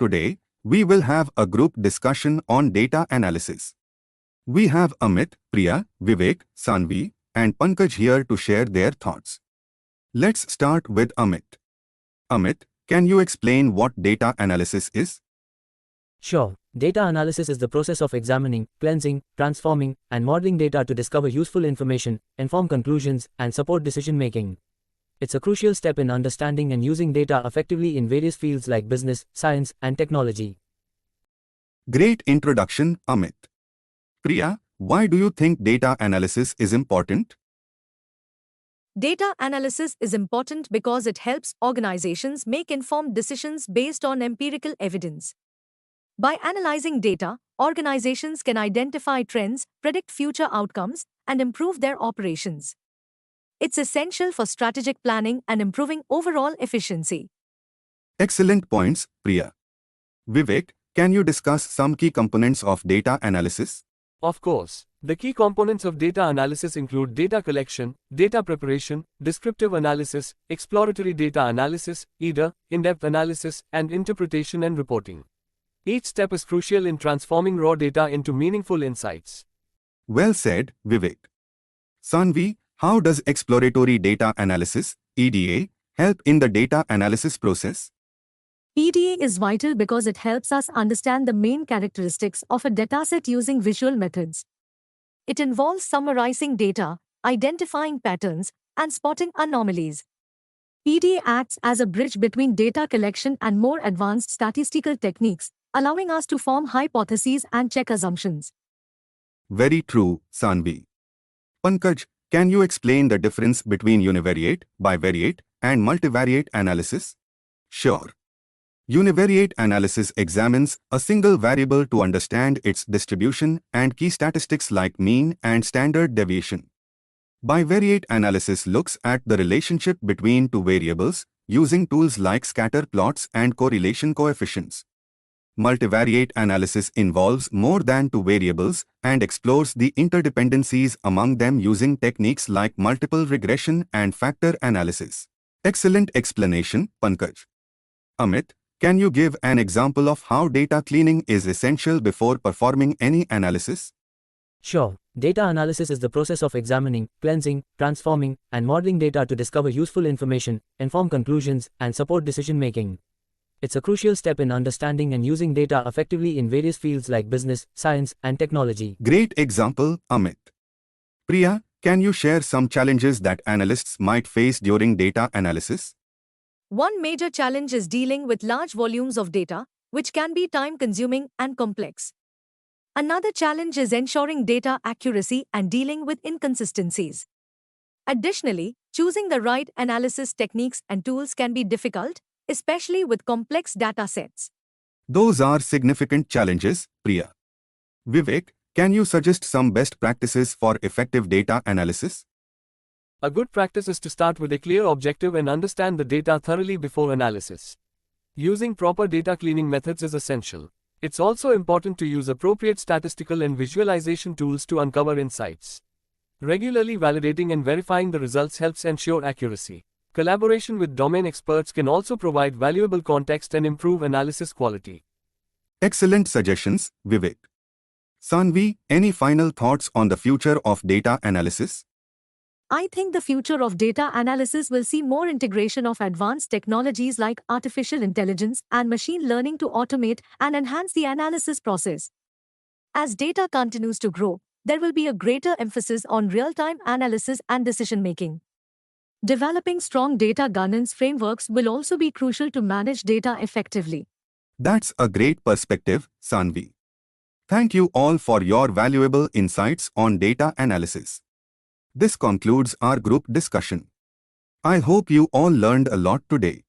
Today, we will have a group discussion on data analysis. We have Amit, Priya, Vivek, Sanvi, and Pankaj here to share their thoughts. Let's start with Amit. Amit, can you explain what data analysis is? Sure. Data analysis is the process of examining, cleansing, transforming, and modeling data to discover useful information, inform conclusions, and support decision making. It's a crucial step in understanding and using data effectively in various fields like business, science, and technology. Great introduction, Amit. Priya, why do you think data analysis is important? Data analysis is important because it helps organizations make informed decisions based on empirical evidence. By analyzing data, organizations can identify trends, predict future outcomes, and improve their operations. It's essential for strategic planning and improving overall efficiency. Excellent points, Priya. Vivek, can you discuss some key components of data analysis? Of course, the key components of data analysis include data collection, data preparation, descriptive analysis, exploratory data analysis, EDA, in-depth analysis, and interpretation and reporting. Each step is crucial in transforming raw data into meaningful insights. Well said, Vivek. Sanvi, how does exploratory data analysis, EDA, help in the data analysis process? EDA is vital because it helps us understand the main characteristics of a dataset using visual methods. It involves summarizing data, identifying patterns, and spotting anomalies. EDA acts as a bridge between data collection and more advanced statistical techniques, allowing us to form hypotheses and check assumptions. Very true, Sanvi. Pankaj, can you explain the difference between univariate, bivariate, and multivariate analysis? Sure. Univariate analysis examines a single variable to understand its distribution and key statistics like mean and standard deviation. Bivariate analysis looks at the relationship between two variables using tools like scatter plots and correlation coefficients. Multivariate analysis involves more than two variables and explores the interdependencies among them using techniques like multiple regression and factor analysis. Excellent explanation, Pankaj. Amit, can you give an example of how data cleaning is essential before performing any analysis? Sure. Data analysis is the process of examining, cleansing, transforming, and modeling data to discover useful information, inform conclusions, and support decision making. It's a crucial step in understanding and using data effectively in various fields like business, science, and technology. Great example, Amit. Priya, can you share some challenges that analysts might face during data analysis? One major challenge is dealing with large volumes of data, which can be time-consuming and complex. Another challenge is ensuring data accuracy and dealing with inconsistencies. Additionally, choosing the right analysis techniques and tools can be difficult, especially with complex data sets. Those are significant challenges, Priya. Vivek, can you suggest some best practices for effective data analysis? A good practice is to start with a clear objective and understand the data thoroughly before analysis. Using proper data cleaning methods is essential. It's also important to use appropriate statistical and visualization tools to uncover insights. Regularly validating and verifying the results helps ensure accuracy. Collaboration with domain experts can also provide valuable context and improve analysis quality. Excellent suggestions, Vivek. Sanvi, any final thoughts on the future of data analysis? I think the future of data analysis will see more integration of advanced technologies like artificial intelligence and machine learning to automate and enhance the analysis process. As data continues to grow, there will be a greater emphasis on real-time analysis and decision-making. Developing strong data governance frameworks will also be crucial to manage data effectively. That's a great perspective, Sanvi. Thank you all for your valuable insights on data analysis. This concludes our group discussion. I hope you all learned a lot today.